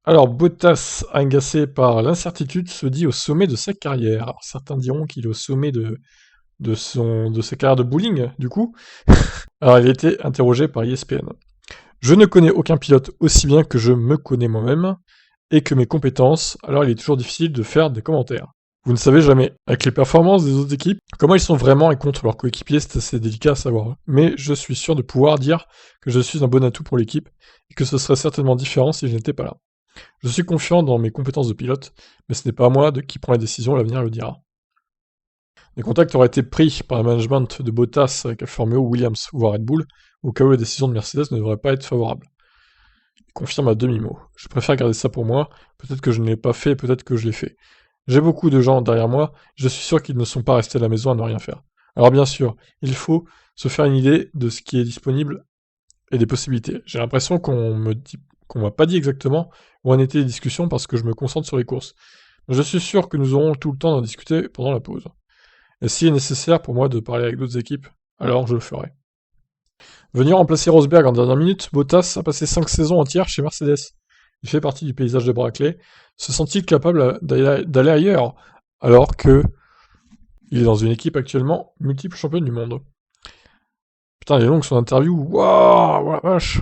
Alors, Bottas, agacé par l'incertitude, se dit au sommet de sa carrière. Alors, certains diront qu'il est au sommet de sa carrière de bowling, du coup. Alors, il a été interrogé par ESPN. Je ne connais aucun pilote aussi bien que je me connais moi-même et que mes compétences, alors il est toujours difficile de faire des commentaires. Vous ne savez jamais. Avec les performances des autres équipes, comment ils sont vraiment et contre leurs coéquipiers, c'est assez délicat à savoir. Mais je suis sûr de pouvoir dire que je suis un bon atout pour l'équipe et que ce serait certainement différent si je n'étais pas là. Je suis confiant dans mes compétences de pilote, mais ce n'est pas moi qui prend les décisions, l'avenir le dira. Des contacts auraient été pris par le management de Bottas avec Alfa Romeo, Williams ou Red Bull, au cas où la décision de Mercedes ne devrait pas être favorable. Il confirme à demi-mot. Je préfère garder ça pour moi, peut-être que je ne l'ai pas fait, peut-être que je l'ai fait. J'ai beaucoup de gens derrière moi, je suis sûr qu'ils ne sont pas restés à la maison à ne rien faire. Alors bien sûr, il faut se faire une idée de ce qui est disponible et des possibilités. J'ai l'impression qu'on m'a pas dit exactement où en étaient les discussions parce que je me concentre sur les courses. Je suis sûr que nous aurons tout le temps d'en discuter pendant la pause. Et s'il est nécessaire pour moi de parler avec d'autres équipes, alors je le ferai. Venir remplacer Rosberg en dernière minute, Bottas a passé 5 saisons entières chez Mercedes. Il fait partie du paysage de Brackley. Se sent-il capable d'aller ailleurs alors que il est dans une équipe actuellement multiple championne du monde? Putain, il est long son interview. Waouh, la vache.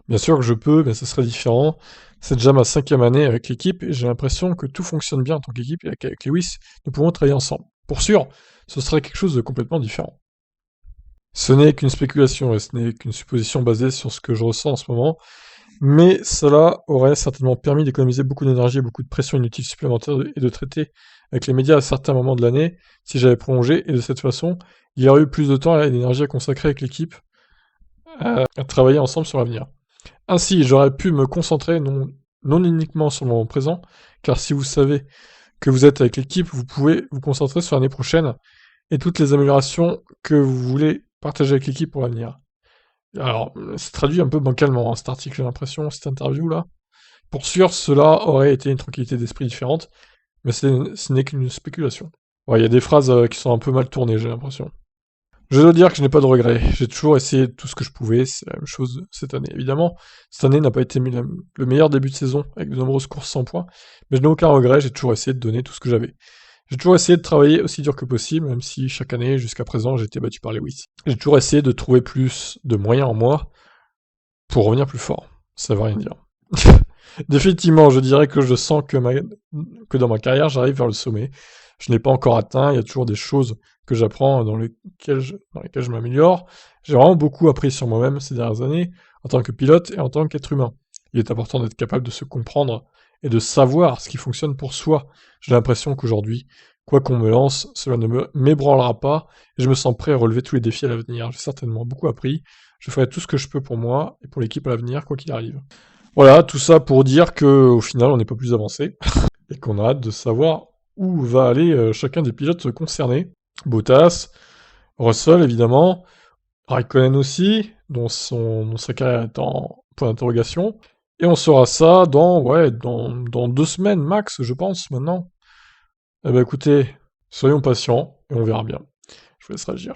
Bien sûr que je peux, mais ce serait différent. C'est déjà ma 5e année avec l'équipe et j'ai l'impression que tout fonctionne bien en tant qu'équipe et qu'avec Lewis, nous pouvons travailler ensemble. Pour sûr, ce serait quelque chose de complètement différent. Ce n'est qu'une spéculation et ce n'est qu'une supposition basée sur ce que je ressens en ce moment, mais cela aurait certainement permis d'économiser beaucoup d'énergie et beaucoup de pression inutile supplémentaire et de traiter avec les médias à certains moments de l'année si j'avais prolongé, et de cette façon, il y aurait eu plus de temps et d'énergie à consacrer avec l'équipe à travailler ensemble sur l'avenir. Ainsi, j'aurais pu me concentrer non uniquement sur le moment présent, car si vous savez que vous êtes avec l'équipe, vous pouvez vous concentrer sur l'année prochaine et toutes les améliorations que vous voulez partager avec l'équipe pour l'avenir. Alors, c'est traduit un peu bancalement, hein, cet article, j'ai l'impression, cette interview-là. Pour sûr, cela aurait été une tranquillité d'esprit différente, mais ce n'est qu'une spéculation. Ouais, il y a des phrases qui sont un peu mal tournées, j'ai l'impression. Je dois dire que je n'ai pas de regrets. J'ai toujours essayé tout ce que je pouvais, c'est la même chose cette année. Évidemment, cette année n'a pas été le meilleur début de saison, avec de nombreuses courses sans points, mais je n'ai aucun regret, j'ai toujours essayé de donner tout ce que j'avais. J'ai toujours essayé de travailler aussi dur que possible, même si chaque année, jusqu'à présent, j'ai été battu par Lewis. J'ai toujours essayé de trouver plus de moyens en moi pour revenir plus fort. Ça veut rien dire. Définitivement, je dirais que je sens que dans ma carrière, j'arrive vers le sommet. Je n'ai pas encore atteint, il y a toujours des choses que j'apprends dans lesquelles je m'améliore. J'ai vraiment beaucoup appris sur moi-même ces dernières années, en tant que pilote et en tant qu'être humain. Il est important d'être capable de se comprendre et de savoir ce qui fonctionne pour soi. J'ai l'impression qu'aujourd'hui, quoi qu'on me lance, cela ne m'ébranlera pas, et je me sens prêt à relever tous les défis à l'avenir. J'ai certainement beaucoup appris, je ferai tout ce que je peux pour moi et pour l'équipe à l'avenir, quoi qu'il arrive. Voilà, tout ça pour dire que au final, on n'est pas plus avancé et qu'on a hâte de savoir où va aller chacun des pilotes concernés. Bottas, Russell évidemment, Raikkonen aussi, dont sa carrière est en point d'interrogation. Et on saura ça dans 2 semaines max, je pense, maintenant. Eh ben écoutez, soyons patients et on verra bien. Je vous laisse réagir.